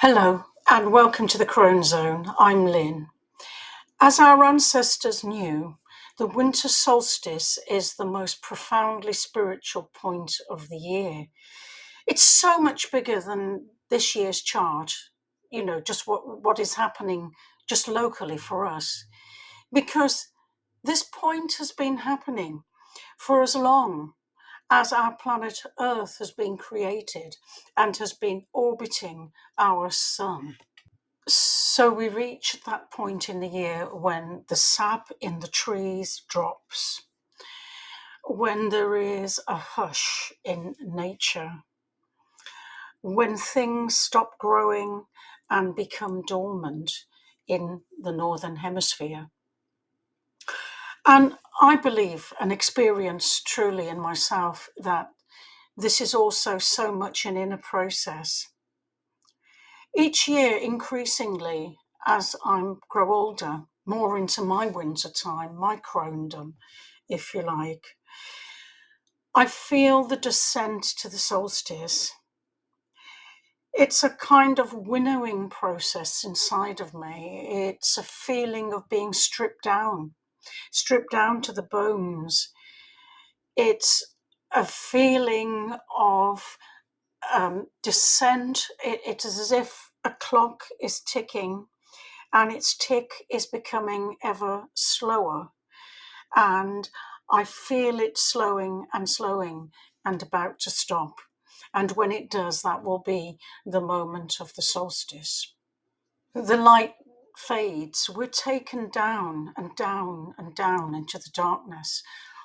Hello and welcome to the Crone Zone. I'm Lynn. As our ancestors knew, the winter solstice is the most profoundly spiritual point of the year. It's so much bigger than this year's chart, just what is happening just locally for us. Because this point has been happening for as long as our planet Earth has been created and has been orbiting our sun. So we reach that point in the year when the sap in the trees drops, when there is a hush in nature, when things stop growing and become dormant in the Northern Hemisphere. And I believe and experience truly in myself that this is also so much an inner process. Each year, increasingly, as I grow older, more into my winter time, my cronedom, if you like, I feel the descent to the solstice. It's a kind of winnowing process inside of me. It's a feeling of being stripped down to the bones. It's a feeling of descent. It is as if a clock is ticking and its tick is becoming ever slower. And I feel it slowing and about to stop. And when it does, that will be the moment of the solstice. The light fades. We're taken down and down and down into the darkness,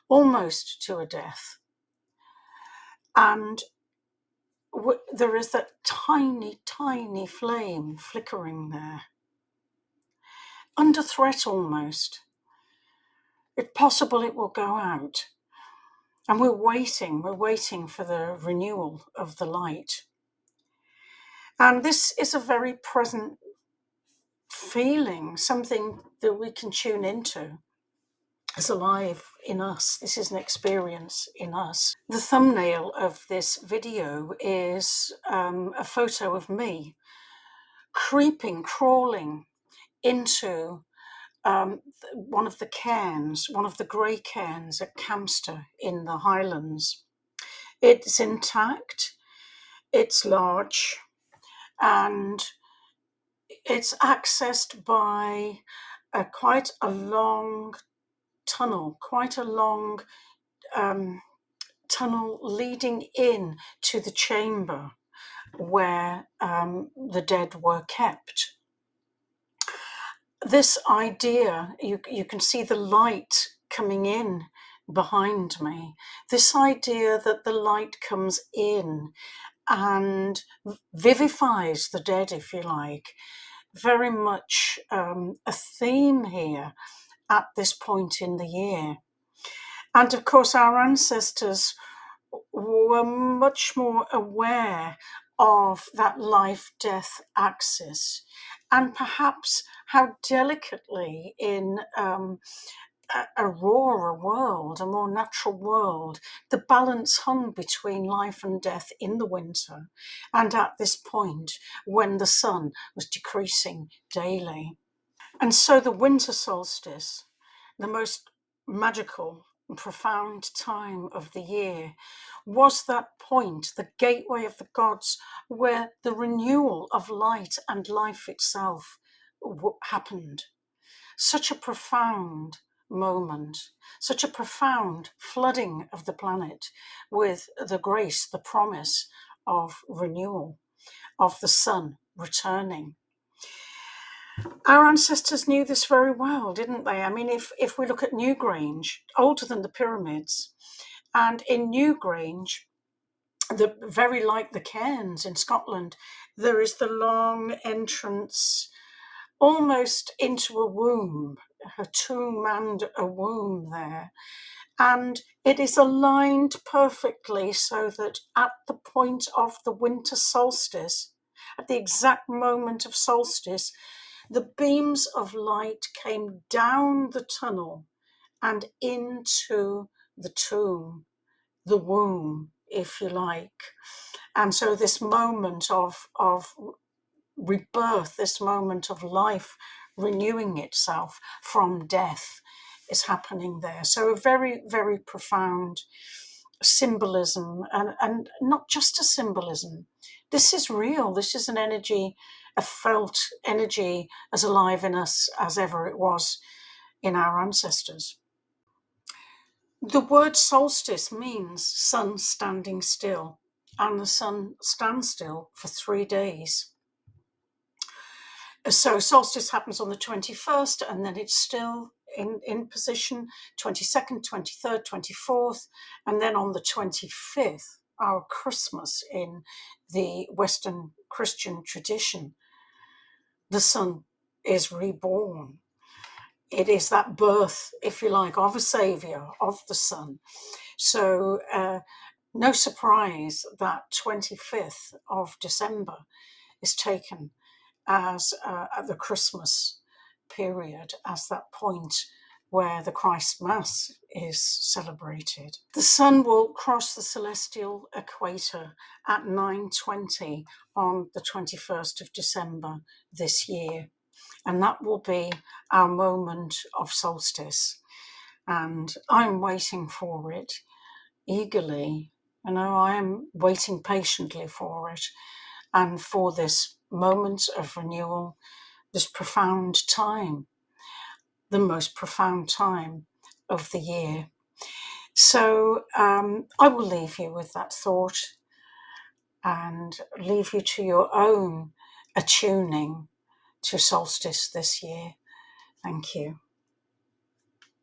almost to a death. And there is that tiny, tiny flame flickering there, under threat almost. It's possible it will go out. And we're waiting for the renewal of the light. And this is a very present feeling, something that we can tune into. It's alive in us. This is an experience in us. The thumbnail of this video is a photo of me crawling into one of the cairns, one of the grey cairns at Campster in the Highlands. It's intact, it's large, and it's accessed by quite a long tunnel, tunnel leading in to the chamber where the dead were kept. This idea, you can see the light coming in behind me, this idea that the light comes in and vivifies the dead, if you like, very much a theme here at this point in the year. And of course, our ancestors were much more aware of that life-death axis, and perhaps how delicately in a rawer world, a more natural world, the balance hung between life and death in the winter, and at this point when the sun was decreasing daily. And so the winter solstice, the most magical and profound time of the year, was that point, the gateway of the gods, where the renewal of light and life itself happened. Such a profound moment, such a profound flooding of the planet with the grace, the promise of renewal, of the sun returning. Our ancestors knew this very well, didn't they? I mean, if we look at Newgrange, older than the pyramids, and in Newgrange, very like the cairns in Scotland, there is the long entrance almost into a womb, a tomb and a womb there. And it is aligned perfectly so that at the point of the winter solstice, at the exact moment of solstice, the beams of light came down the tunnel and into the tomb, the womb, if you like. And so this moment of rebirth, this moment of life renewing itself from death is happening there. So a very, very profound symbolism, and not just a symbolism. This is real. This is an energy, a felt energy, as alive in us as ever it was in our ancestors. The word solstice means sun standing still, and the sun stands still for 3 days. So solstice happens on the 21st, and then it's still in position 22nd, 23rd, 24th, and then on the 25th, our Christmas in the Western Christian tradition, the sun is reborn. It is that birth, if you like, of a saviour, of the sun. So no surprise that 25th of December is taken as at the Christmas period, as that point where the Christ Mass is celebrated. The sun will cross the celestial equator at 9:20 on the 21st of December this year, and that will be our moment of solstice. And I'm waiting for it eagerly. I am waiting patiently for it, and for this moment of renewal, this profound time, the most profound time of the year. So I will leave you with that thought and leave you to your own attuning to solstice this year. Thank you.